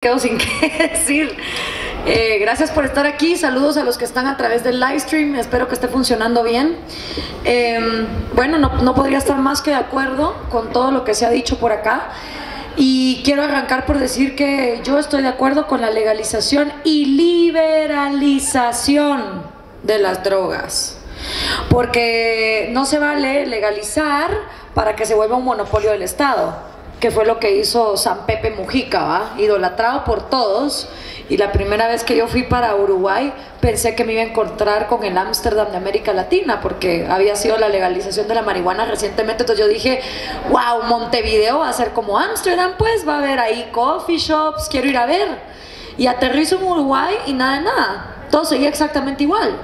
Quedo sin qué decir. Gracias por estar aquí. Saludos a los que están a través del live stream. Espero que esté funcionando bien. Bueno, no podría estar más que de acuerdo con todo lo que se ha dicho por acá. Y quiero arrancar por decir que yo estoy de acuerdo con la legalización y liberalización de las drogas. Porque no se vale legalizar para que se vuelva un monopolio del Estado, que fue lo que hizo San Pepe Mujica, ¿va? Idolatrado por todos. Y la primera vez que yo fui para Uruguay pensé que me iba a encontrar con el Ámsterdam de América Latina, porque había sido la legalización de la marihuana recientemente. Entonces yo dije, wow, Montevideo va a ser como Ámsterdam, pues va a haber ahí coffee shops, quiero ir a ver. Y aterrizo en Uruguay y nada de nada, todo seguía exactamente igual.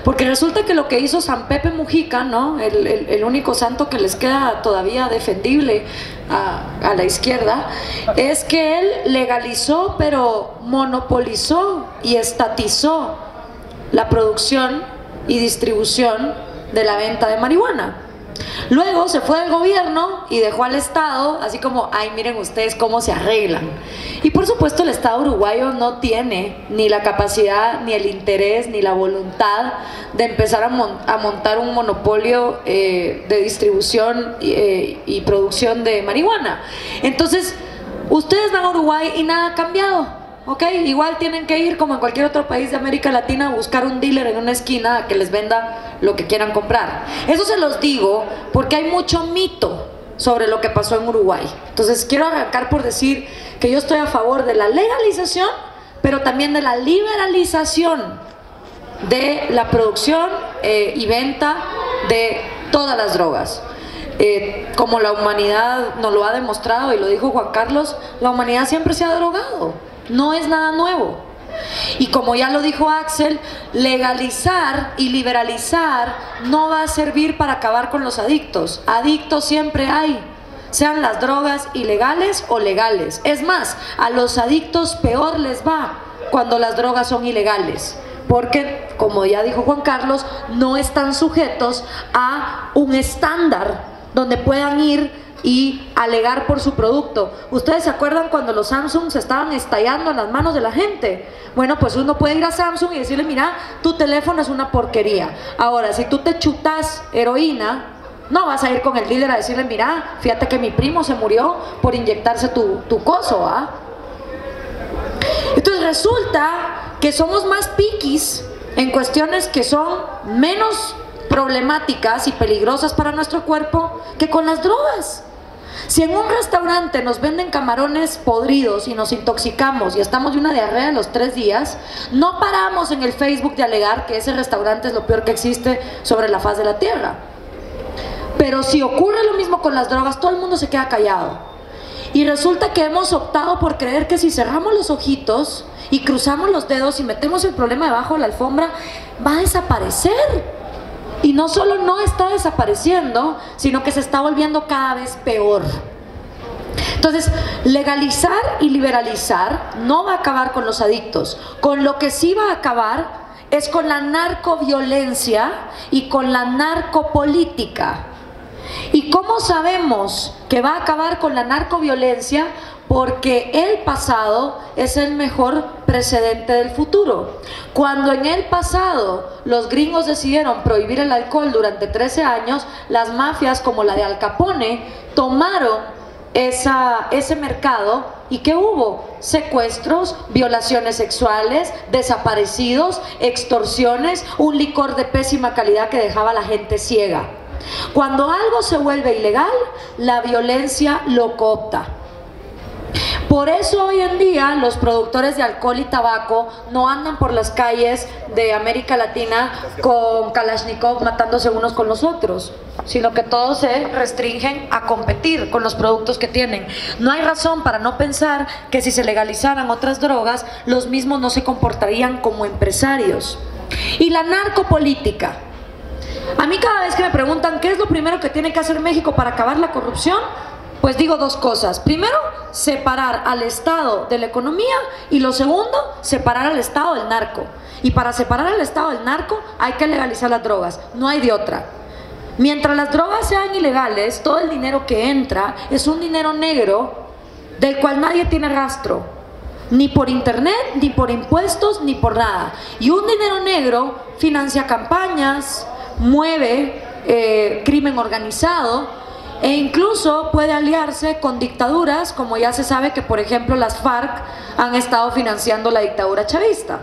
Porque resulta que lo que hizo San Pepe Mujica, ¿no? El único santo que les queda todavía defendible a la izquierda, es que él legalizó, pero monopolizó y estatizó la producción y distribución de la venta de marihuana. Luego se fue del gobierno y dejó al Estado así como, ay, miren ustedes cómo se arreglan. Y por supuesto el Estado uruguayo no tiene ni la capacidad, ni el interés, ni la voluntad de empezar a montar un monopolio de distribución y producción de marihuana. Entonces, ustedes van a Uruguay y nada ha cambiado. ¿Ok? Igual tienen que ir, como en cualquier otro país de América Latina, a buscar un dealer en una esquina a que les venda lo que quieran comprar. Eso se los digo porque hay mucho mito sobre lo que pasó en Uruguay. Entonces quiero arrancar por decir que yo estoy a favor de la legalización, pero también de la liberalización de la producción y venta de todas las drogas. Como la humanidad nos lo ha demostrado, y lo dijo Juan Carlos, la humanidad siempre se ha drogado. No es nada nuevo. Y como ya lo dijo Axel, legalizar y liberalizar no va a servir para acabar con los adictos. Adictos siempre hay, sean las drogas ilegales o legales. Es más, a los adictos peor les va cuando las drogas son ilegales, porque, como ya dijo Juan Carlos, no están sujetos a un estándar donde puedan ir y alegar por su producto. ¿Ustedes se acuerdan cuando los Samsung se estaban estallando en las manos de la gente? Bueno, pues uno puede ir a Samsung y decirle, mira, tu teléfono es una porquería. Ahora, si tú te chutas heroína, no vas a ir con el dealer a decirle, mira, fíjate que mi primo se murió por inyectarse tu coso, ¿ah? Entonces resulta que somos más piquis en cuestiones que son menos problemáticas y peligrosas para nuestro cuerpo que con las drogas. Si en un restaurante nos venden camarones podridos y nos intoxicamos y estamos de una diarrea en los 3 días, no paramos en el Facebook de alegar que ese restaurante es lo peor que existe sobre la faz de la tierra. Pero si ocurre lo mismo con las drogas, todo el mundo se queda callado. Y resulta que hemos optado por creer que si cerramos los ojitos y cruzamos los dedos y metemos el problema debajo de la alfombra, va a desaparecer. Y no solo no está desapareciendo, sino que se está volviendo cada vez peor. Entonces, legalizar y liberalizar no va a acabar con los adictos. Con lo que sí va a acabar es con la narcoviolencia y con la narcopolítica. ¿Y cómo sabemos que va a acabar con la narcoviolencia? Porque el pasado es el mejor precedente del futuro. Cuando en el pasado los gringos decidieron prohibir el alcohol durante 13 años, las mafias como la de Al Capone tomaron ese mercado. ¿Y qué hubo? Secuestros, violaciones sexuales, desaparecidos, extorsiones, un licor de pésima calidad que dejaba a la gente ciega. Cuando algo se vuelve ilegal, la violencia lo coopta. Por eso hoy en día los productores de alcohol y tabaco no andan por las calles de América Latina con Kalashnikov matándose unos con los otros, sino que todos se restringen a competir con los productos que tienen. No hay razón para no pensar que si se legalizaran otras drogas, los mismos no se comportarían como empresarios. Y la narcopolítica. A mí cada vez que me preguntan qué es lo primero que tiene que hacer México para acabar la corrupción, pues digo 2 cosas. Primero, separar al Estado de la economía, y lo segundo, separar al Estado del narco. Y para separar al Estado del narco hay que legalizar las drogas, no hay de otra. Mientras las drogas sean ilegales, todo el dinero que entra es un dinero negro del cual nadie tiene rastro. Ni por internet, ni por impuestos, ni por nada. Y un dinero negro financia campañas, mueve crimen organizado e incluso puede aliarse con dictaduras, como ya se sabe que, por ejemplo, las FARC han estado financiando la dictadura chavista.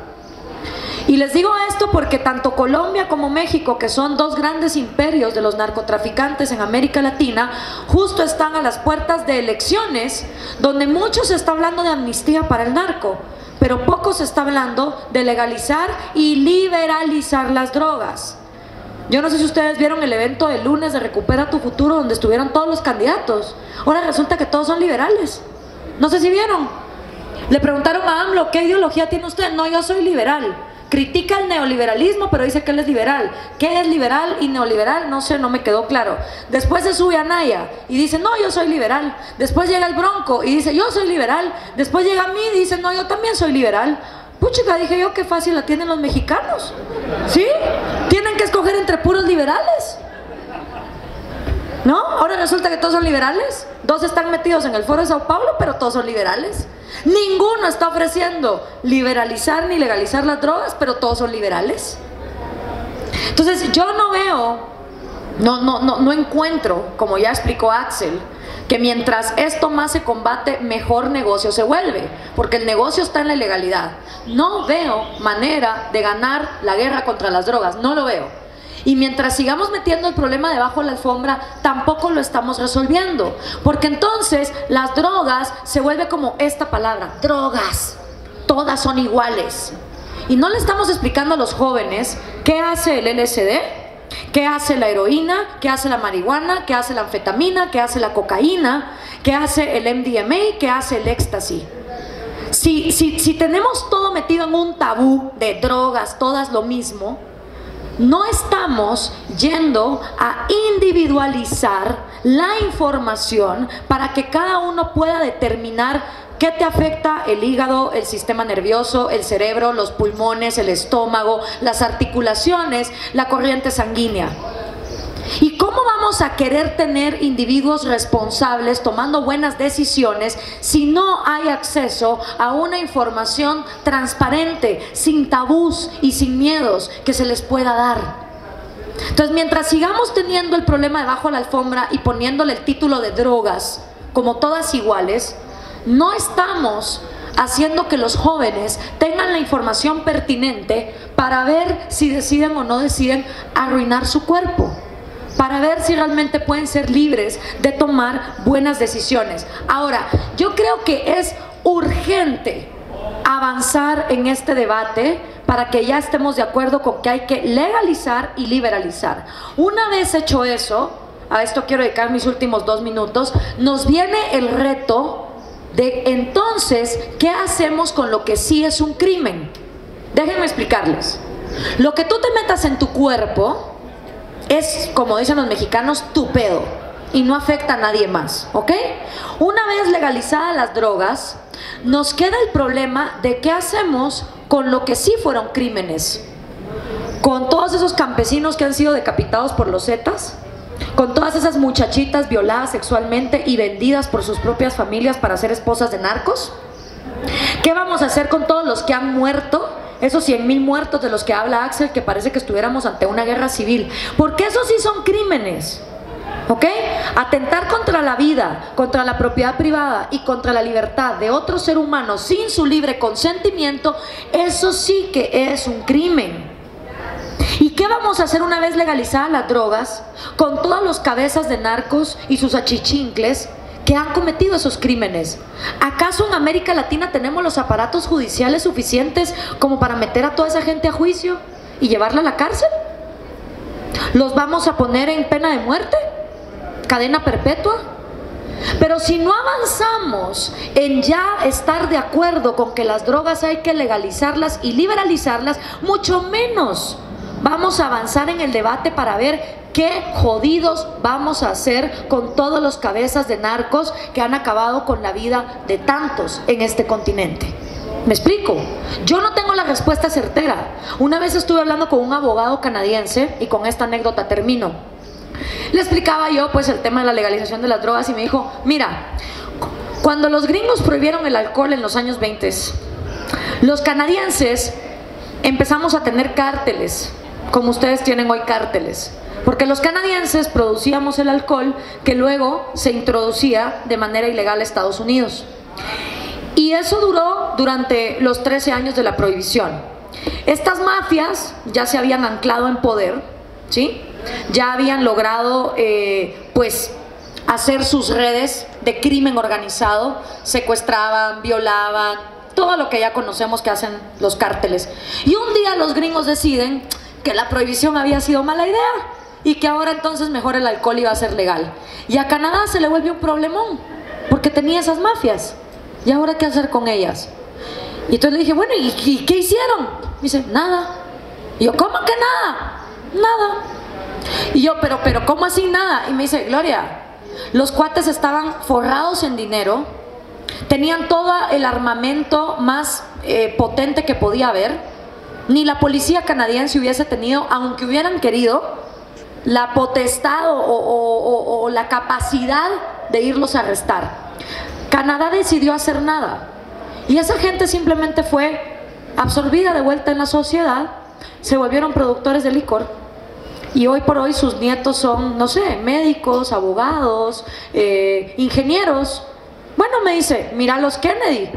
Y les digo esto porque tanto Colombia como México, que son dos grandes imperios de los narcotraficantes en América Latina, justo están a las puertas de elecciones donde mucho se está hablando de amnistía para el narco, pero poco se está hablando de legalizar y liberalizar las drogas. Yo no sé si ustedes vieron el evento del lunes de Recupera tu Futuro, donde estuvieron todos los candidatos. Ahora resulta que todos son liberales. No sé si vieron. Le preguntaron a AMLO, ¿qué ideología tiene usted? No, yo soy liberal. Critica el neoliberalismo, pero dice que él es liberal. ¿Qué es liberal y neoliberal? No sé, no me quedó claro. Después se sube a Naya y dice, no, yo soy liberal. Después llega el Bronco y dice, yo soy liberal. Después llega a mí y dice, no, yo también soy liberal. Puchica, dije yo, qué fácil la tienen los mexicanos. ¿Sí? Tienen que escoger entre puros liberales, ¿no? Ahora resulta que todos son liberales. Dos están metidos en el Foro de Sao Paulo, pero todos son liberales. Ninguno está ofreciendo liberalizar ni legalizar las drogas, pero todos son liberales. Entonces yo no veo, no encuentro, como ya explicó Axel, que mientras esto más se combate, mejor negocio se vuelve, porque el negocio está en la ilegalidad. No veo manera de ganar la guerra contra las drogas, no lo veo. Y mientras sigamos metiendo el problema debajo de la alfombra, tampoco lo estamos resolviendo. Porque entonces las drogas se vuelve como esta palabra, drogas. Todas son iguales. Y no le estamos explicando a los jóvenes qué hace el LSD, qué hace la heroína, qué hace la marihuana, qué hace la anfetamina, qué hace la cocaína, qué hace el MDMA, qué hace el éxtasis. Si tenemos todo metido en un tabú de drogas, todas lo mismo, no estamos yendo a individualizar la información para que cada uno pueda determinar qué te afecta el hígado, el sistema nervioso, el cerebro, los pulmones, el estómago, las articulaciones, la corriente sanguínea. ¿Y cómo vamos a querer tener individuos responsables tomando buenas decisiones si no hay acceso a una información transparente, sin tabús y sin miedos que se les pueda dar? Entonces, mientras sigamos teniendo el problema debajo de la alfombra y poniéndole el título de drogas como todas iguales, no estamos haciendo que los jóvenes tengan la información pertinente para ver si deciden o no deciden arruinar su cuerpo, para ver si realmente pueden ser libres de tomar buenas decisiones. Ahora, yo creo que es urgente avanzar en este debate para que ya estemos de acuerdo con que hay que legalizar y liberalizar. Una vez hecho eso, a esto quiero dedicar mis últimos 2 minutos, nos viene el reto de entonces, ¿qué hacemos con lo que sí es un crimen? Déjenme explicarles. Lo que tú te metas en tu cuerpo es, como dicen los mexicanos, tu pedo y no afecta a nadie más, ¿ok? Una vez legalizadas las drogas, nos queda el problema de qué hacemos con lo que sí fueron crímenes, con todos esos campesinos que han sido decapitados por los Zetas, con todas esas muchachitas violadas sexualmente y vendidas por sus propias familias para ser esposas de narcos. ¿Qué vamos a hacer con todos los que han muerto? Esos 100,000 muertos de los que habla Axel, que parece que estuviéramos ante una guerra civil, porque esos sí son crímenes, ¿ok? Atentar contra la vida, contra la propiedad privada y contra la libertad de otro ser humano sin su libre consentimiento, eso sí que es un crimen. ¿Y qué vamos a hacer una vez legalizadas las drogas con todos los cabezas de narcos y sus achichincles que han cometido esos crímenes? ¿Acaso en América Latina tenemos los aparatos judiciales suficientes como para meter a toda esa gente a juicio y llevarla a la cárcel? ¿Los vamos a poner en pena de muerte? ¿Cadena perpetua? Pero si no avanzamos en ya estar de acuerdo con que las drogas hay que legalizarlas y liberalizarlas, mucho menos vamos a avanzar en el debate para ver qué jodidos vamos a hacer con todos los cabezas de narcos que han acabado con la vida de tantos en este continente. ¿Me explico? Yo no tengo la respuesta certera. Una vez estuve hablando con un abogado canadiense, y con esta anécdota termino. Le explicaba yo pues el tema de la legalización de las drogas y me dijo, mira, Cuando los gringos prohibieron el alcohol en los años 20, los canadienses empezamos a tener cárteles, como ustedes tienen hoy cárteles, porque los canadienses producíamos el alcohol que luego se introducía de manera ilegal a Estados Unidos. Y eso duró durante los 13 años de la prohibición. Estas mafias ya se habían anclado en poder, ¿sí? Ya habían logrado pues hacer sus redes de crimen organizado, secuestraban, violaban, todo lo que ya conocemos que hacen los cárteles. Y un día los gringos deciden que la prohibición había sido mala idea y que ahora entonces mejor el alcohol iba a ser legal. Y a Canadá se le vuelve un problemón porque tenía esas mafias. ¿Y ahora qué hacer con ellas? Y entonces le dije, bueno, ¿y qué hicieron? Me dice, nada. Y yo, ¿cómo que nada? Nada. Y yo, pero ¿cómo así nada? Y me dice, Gloria, los cuates estaban forrados en dinero, tenían todo el armamento más potente que podía haber. Ni la policía canadiense hubiese tenido, aunque hubieran querido, la potestad o la capacidad de irlos a arrestar. Canadá decidió hacer nada y esa gente simplemente fue absorbida de vuelta en la sociedad, se volvieron productores de licor y hoy por hoy sus nietos son, no sé, médicos, abogados, ingenieros. Bueno, me dice, mira los Kennedy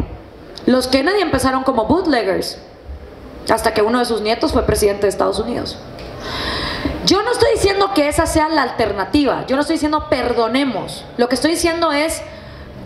empezaron como bootleggers hasta que uno de sus nietos fue presidente de Estados Unidos. Yo no estoy diciendo que esa sea la alternativa, yo no estoy diciendo perdonemos, lo que estoy diciendo es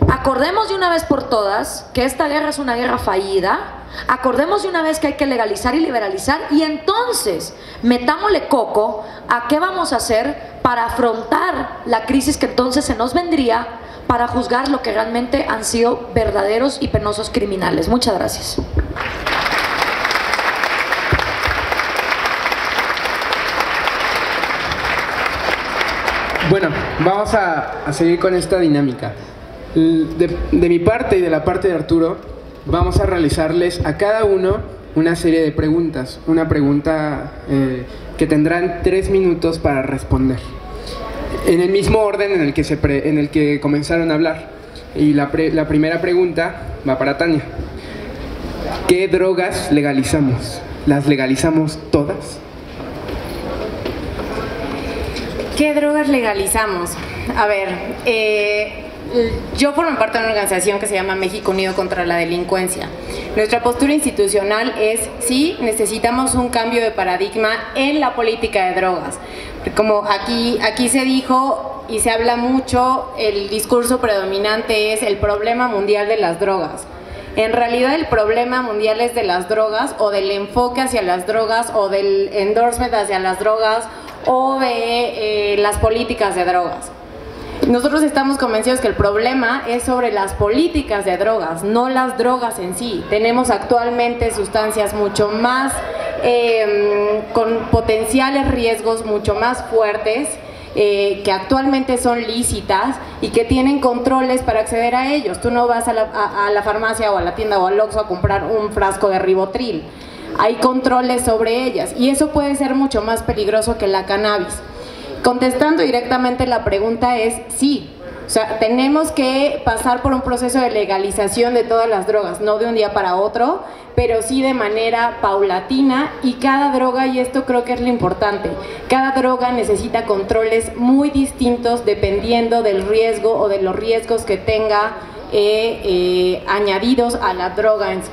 acordemos de una vez por todas que esta guerra es una guerra fallida, acordemos de una vez que hay que legalizar y liberalizar y entonces metámosle coco a qué vamos a hacer para afrontar la crisis que entonces se nos vendría para juzgar lo que realmente han sido verdaderos y penosos criminales. Muchas gracias. Bueno, vamos a seguir con esta dinámica. De mi parte y de la parte de Arturo, vamos a realizarles a cada uno una serie de preguntas. Una pregunta que tendrán 3 minutos para responder. En el mismo orden en el que comenzaron a hablar. Y la primera pregunta va para Tania. ¿Qué drogas legalizamos? ¿Las legalizamos todas? ¿Qué drogas legalizamos? A ver, yo formo parte de una organización que se llama México Unido contra la Delincuencia. Nuestra postura institucional es, sí, necesitamos un cambio de paradigma en la política de drogas. Como aquí se dijo y se habla mucho, el discurso predominante es el problema mundial de las drogas. En realidad el problema mundial es de las drogas o del enfoque hacia las drogas o del endorsement hacia las drogas o de las políticas de drogas. Nosotros estamos convencidos que el problema es sobre las políticas de drogas, no las drogas en sí. Tenemos actualmente sustancias mucho más con potenciales riesgos mucho más fuertes que actualmente son lícitas y que tienen controles para acceder a ellos. Tú no vas a la farmacia o a la tienda o al Oxxo a comprar un frasco de Ribotril. Hay controles sobre ellas y eso puede ser mucho más peligroso que la cannabis. Contestando directamente la pregunta es sí, o sea, tenemos que pasar por un proceso de legalización de todas las drogas, no de un día para otro, pero sí de manera paulatina y cada droga, y esto creo que es lo importante, cada droga necesita controles muy distintos dependiendo del riesgo o de los riesgos que tenga añadidos a la droga en sí.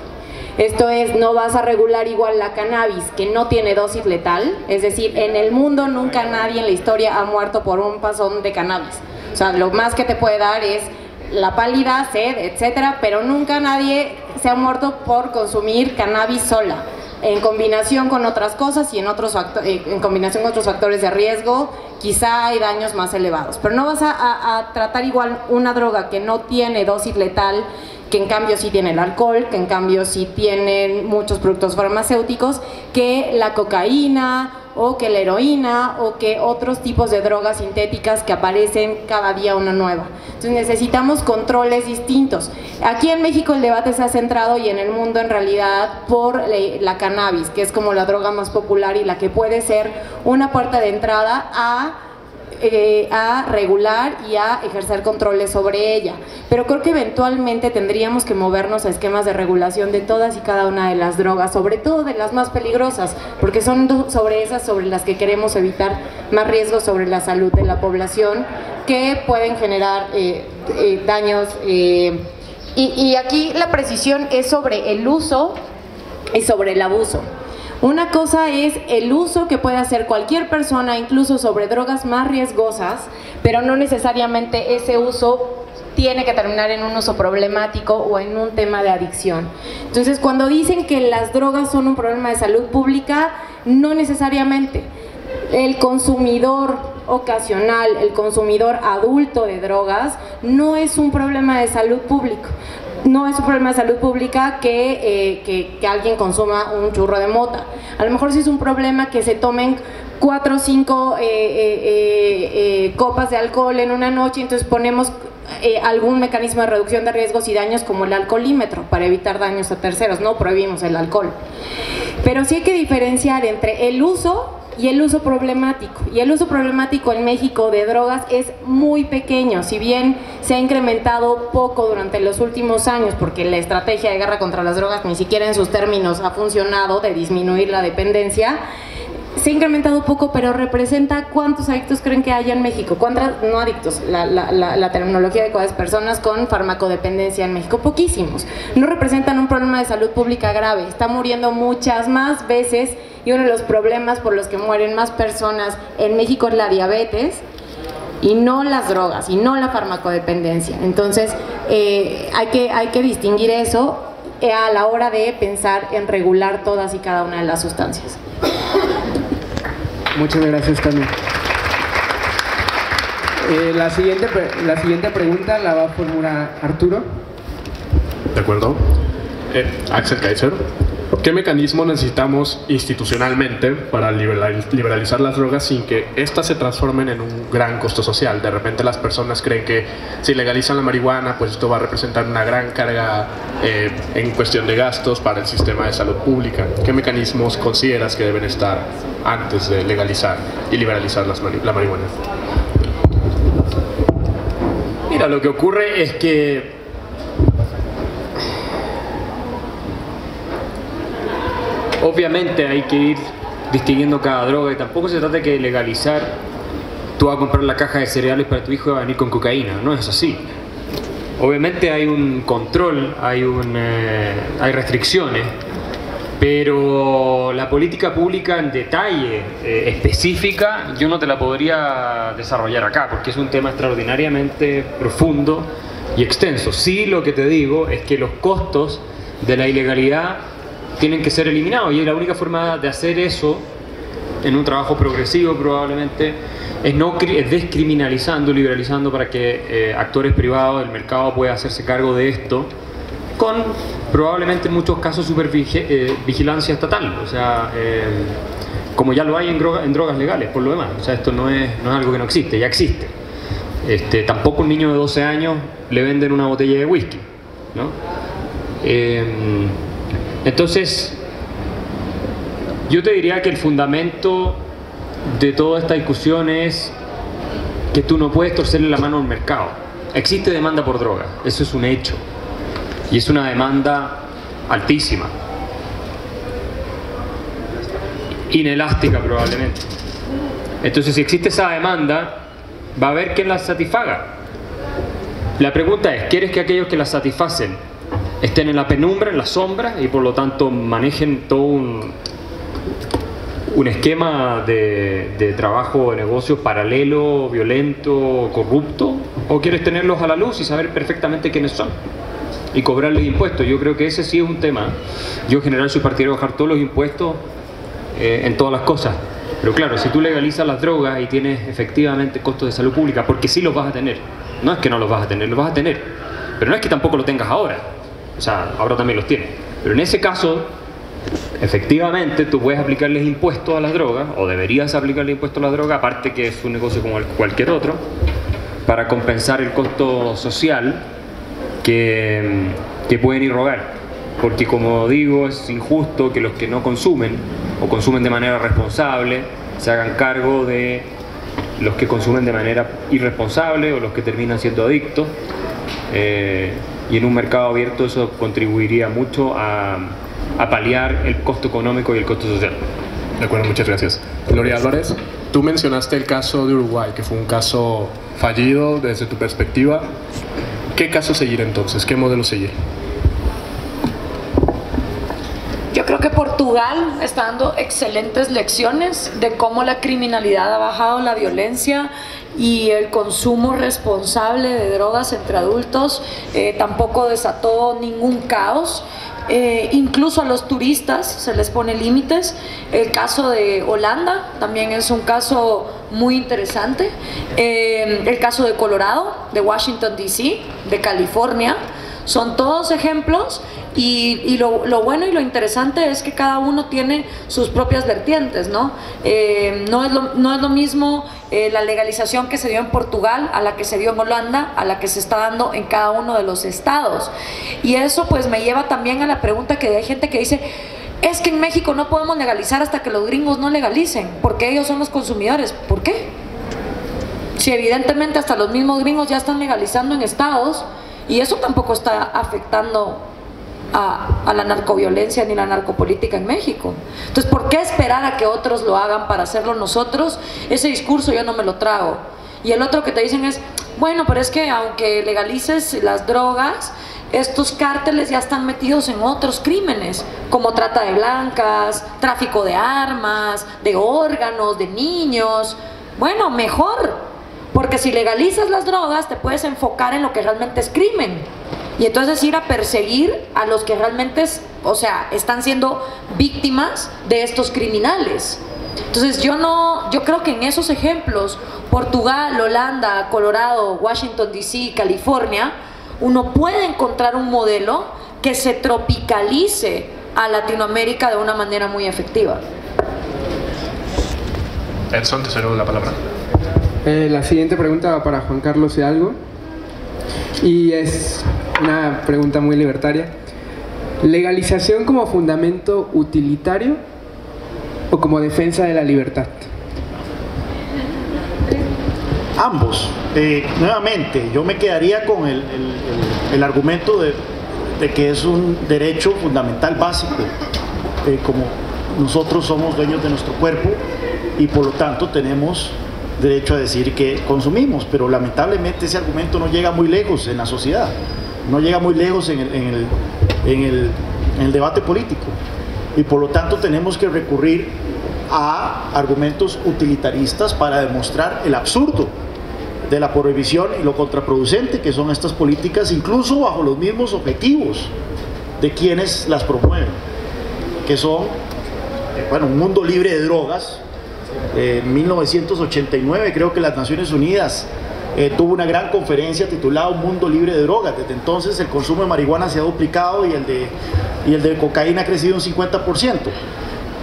Esto es, no vas a regular igual la cannabis, que no tiene dosis letal, es decir, en el mundo nunca nadie en la historia ha muerto por un pasón de cannabis. O sea, lo más que te puede dar es la pálida, sed, etcétera, pero nunca nadie se ha muerto por consumir cannabis sola, en combinación con otras cosas y en combinación con otros factores de riesgo, quizá hay daños más elevados. Pero no vas a tratar igual una droga que no tiene dosis letal, que en cambio sí tiene el alcohol, que en cambio sí tienen muchos productos farmacéuticos, que la cocaína o que la heroína o que otros tipos de drogas sintéticas que aparecen cada día una nueva. Entonces necesitamos controles distintos. Aquí en México el debate se ha centrado y en el mundo en realidad por la cannabis, que es como la droga más popular y la que puede ser una puerta de entrada a a regular y a ejercer controles sobre ella. Pero creo que eventualmente tendríamos que movernos a esquemas de regulación de todas y cada una de las drogas, sobre todo de las más peligrosas, porque son sobre esas sobre las que queremos evitar más riesgos sobre la salud de la población que pueden generar daños. Y aquí la precisión es sobre el uso y sobre el abuso. Una cosa es el uso que puede hacer cualquier persona, incluso sobre drogas más riesgosas, pero no necesariamente ese uso tiene que terminar en un uso problemático o en un tema de adicción. Entonces, cuando dicen que las drogas son un problema de salud pública, no necesariamente. El consumidor ocasional, el consumidor adulto de drogas, no es un problema de salud pública. No es un problema de salud pública que alguien consuma un churro de mota. A lo mejor sí es un problema que se tomen 4 o 5 copas de alcohol en una noche, entonces ponemos algún mecanismo de reducción de riesgos y daños como el alcoholímetro para evitar daños a terceros. No prohibimos el alcohol. Pero sí hay que diferenciar entre el uso y el uso problemático. Y el uso problemático en México de drogas es muy pequeño, si bien se ha incrementado poco durante los últimos años, porque la estrategia de guerra contra las drogas ni siquiera en sus términos ha funcionado, de disminuir la dependencia. Se ha incrementado poco, pero representa ¿cuántos adictos creen que haya en México? ¿Cuántas, no adictos, la terminología de cuáles personas con farmacodependencia en México? Poquísimos. No representan un problema de salud pública grave, está muriendo muchas más veces, y uno de los problemas por los que mueren más personas en México es la diabetes, y no las drogas, y no la farmacodependencia. Entonces, hay que distinguir eso a la hora de pensar en regular todas y cada una de las sustancias. Muchas gracias también. La siguiente pregunta la va a formular Arturo. De acuerdo. Axel Kaiser. ¿Qué mecanismo necesitamos institucionalmente para liberalizar las drogas sin que éstas se transformen en un gran costo social? De repente las personas creen que si legalizan la marihuana, pues esto va a representar una gran carga en cuestión de gastos para el sistema de salud pública. ¿Qué mecanismos consideras que deben estar antes de legalizar y liberalizar la marihuana? Mira, lo que ocurre es que obviamente hay que ir distinguiendo cada droga, y tampoco se trata de que legalizar, tú vas a comprar la caja de cereales para tu hijo y va a venir con cocaína, no es así. Obviamente hay un control, hay restricciones, pero la política pública en detalle, específica, yo no te la podría desarrollar acá, porque es un tema extraordinariamente profundo y extenso. Sí, lo que te digo es que los costos de la ilegalidad tienen que ser eliminados, y la única forma de hacer eso en un trabajo progresivo probablemente es descriminalizando, liberalizando, para que actores privados del mercado puedan hacerse cargo de esto, con probablemente en muchos casos vigilancia estatal, o sea, como ya lo hay en drogas legales por lo demás. O sea, esto no es algo que no existe, ya existe. Tampoco a un niño de 12 años le venden una botella de whisky, ¿no? Entonces, yo te diría que el fundamento de toda esta discusión es que tú no puedes torcerle la mano al mercado. Existe demanda por droga, eso es un hecho, y es una demanda altísima, inelástica probablemente. Entonces, si existe esa demanda, va a haber quien la satisfaga. La pregunta es, ¿quieres que aquellos que la satisfacen estén en la penumbra, en la sombra, y por lo tanto manejen todo un esquema de trabajo, de negocio paralelo, violento, corrupto? ¿O quieres tenerlos a la luz y saber perfectamente quiénes son y cobrarles impuestos? Yo creo que ese sí es un tema. Yo en general soy partidario de bajar todos los impuestos en todas las cosas. Pero claro, si tú legalizas las drogas y tienes efectivamente costos de salud pública, porque sí los vas a tener, no es que no los vas a tener, los vas a tener, pero no es que tampoco lo tengas ahora. O sea, ahora también los tienes. Pero en ese caso, efectivamente, tú puedes aplicarles impuestos a las drogas, o deberías aplicarle impuestos a las drogas, aparte que es un negocio como cualquier otro, para compensar el costo social que pueden irrogar. Porque, como digo, es injusto que los que no consumen, o consumen de manera responsable, se hagan cargo de los que consumen de manera irresponsable o los que terminan siendo adictos. Y en un mercado abierto eso contribuiría mucho a paliar el costo económico y el costo social. De acuerdo, muchas gracias. Gloria Álvarez, tú mencionaste el caso de Uruguay, que fue un caso fallido desde tu perspectiva. ¿Qué caso seguir entonces? ¿Qué modelo seguir? Yo creo que Portugal está dando excelentes lecciones de cómo la criminalidad ha bajado la violencia y el consumo responsable de drogas entre adultos. Tampoco desató ningún caos. Incluso a los turistas se les pone límites. El caso de Holanda también es un caso muy interesante. El caso de Colorado, de Washington DC, de California, son todos ejemplos. Y lo bueno y lo interesante es que cada uno tiene sus propias vertientes, ¿no? No es lo mismo la legalización que se dio en Portugal a la que se dio en Holanda, a la que se está dando en cada uno de los estados. Y eso pues me lleva también a la pregunta que hay gente que dice: es que en México no podemos legalizar hasta que los gringos no legalicen, porque ellos son los consumidores. ¿Por qué? Si evidentemente hasta los mismos gringos ya están legalizando en estados, y eso tampoco está afectando a la narcoviolencia ni la narcopolítica en México. Entonces, ¿por qué esperar a que otros lo hagan para hacerlo nosotros? Ese discurso yo no me lo trago. Y el otro que te dicen es: bueno, pero es que aunque legalices las drogas, estos cárteles ya están metidos en otros crímenes, como trata de blancas, tráfico de armas, de órganos, de niños. Bueno, mejor, porque si legalizas las drogas te puedes enfocar en lo que realmente es crimen. Y entonces ir a perseguir a los que realmente, están siendo víctimas de estos criminales. Entonces yo creo que en esos ejemplos, Portugal, Holanda, Colorado, Washington DC, California, uno puede encontrar un modelo que se tropicalice a Latinoamérica de una manera muy efectiva. Edson, te cedo la palabra. La siguiente pregunta va para Juan Carlos Hidalgo. Y es una pregunta muy libertaria. ¿Legalización como fundamento utilitario o como defensa de la libertad? Ambos. Nuevamente, yo me quedaría con el argumento de que es un derecho fundamental básico. Como nosotros somos dueños de nuestro cuerpo y por lo tanto tenemos derecho a decir que consumimos, pero lamentablemente ese argumento no llega muy lejos en la sociedad, no llega muy lejos en el debate político, y por lo tanto tenemos que recurrir a argumentos utilitaristas para demostrar el absurdo de la prohibición y lo contraproducente que son estas políticas, incluso bajo los mismos objetivos de quienes las promueven, que son un mundo libre de drogas. En 1989 creo que las Naciones Unidas tuvo una gran conferencia titulada Un mundo libre de drogas. Desde entonces el consumo de marihuana se ha duplicado y el de cocaína ha crecido un 50%.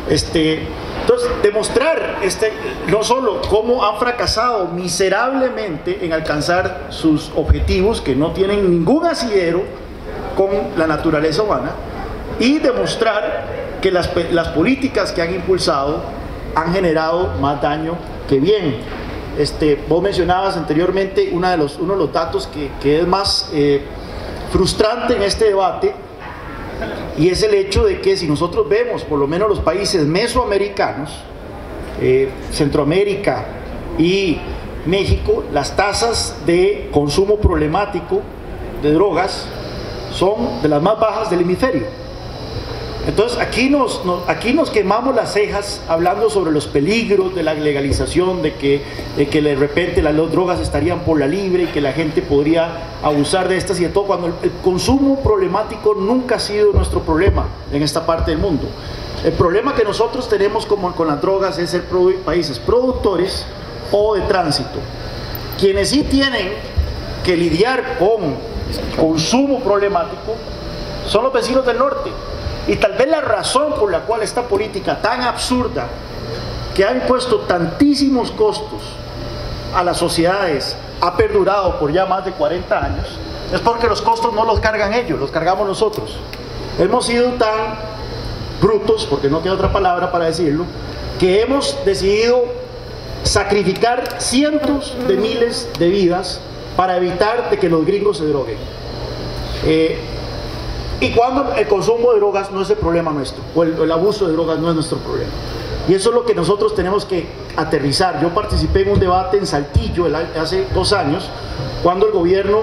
Entonces, demostrar no solo cómo han fracasado miserablemente en alcanzar sus objetivos, que no tienen ningún asidero con la naturaleza humana, y demostrar que las políticas que han impulsado han generado más daño que bien. Vos mencionabas anteriormente uno de los datos que es más frustrante en este debate, y es el hecho de que si nosotros vemos por lo menos los países mesoamericanos, Centroamérica y México, las tasas de consumo problemático de drogas son de las más bajas del hemisferio. Entonces aquí nos quemamos las cejas hablando sobre los peligros de la legalización, de que de repente las drogas estarían por la libre y que la gente podría abusar de estas y de todo, cuando el consumo problemático nunca ha sido nuestro problema en esta parte del mundo. El problema que nosotros tenemos con las drogas es ser países productores o de tránsito. Quienes sí tienen que lidiar con consumo problemático son los vecinos del norte. Y tal vez la razón por la cual esta política tan absurda, que ha impuesto tantísimos costos a las sociedades, ha perdurado por ya más de 40 años, es porque los costos no los cargan ellos, los cargamos nosotros. Hemos sido tan brutos, porque no tiene otra palabra para decirlo, que hemos decidido sacrificar cientos de miles de vidas para evitar de que los gringos se droguen. Y cuando el consumo de drogas no es el problema nuestro, o el abuso de drogas no es nuestro problema. Y eso es lo que nosotros tenemos que aterrizar. Yo participé en un debate en Saltillo hace 2 años, cuando el gobierno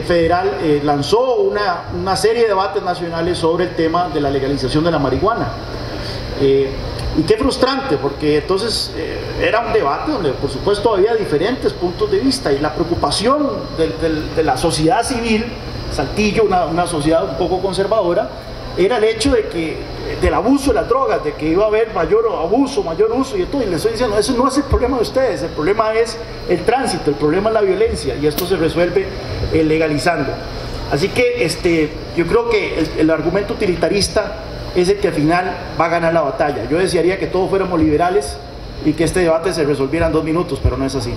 federal lanzó una serie de debates nacionales sobre el tema de la legalización de la marihuana. Y qué frustrante, porque entonces era un debate donde por supuesto había diferentes puntos de vista, y la preocupación de la sociedad civil, Saltillo, una sociedad un poco conservadora, era el hecho del abuso de las drogas, de que iba a haber mayor abuso, mayor uso y todo. Y les estoy diciendo, eso no es el problema de ustedes, el problema es el tránsito, el problema es la violencia, y esto se resuelve legalizando. Así que yo creo que el argumento utilitarista es el que al final va a ganar la batalla. Yo desearía que todos fuéramos liberales y que este debate se resolviera en 2 minutos, pero no es así.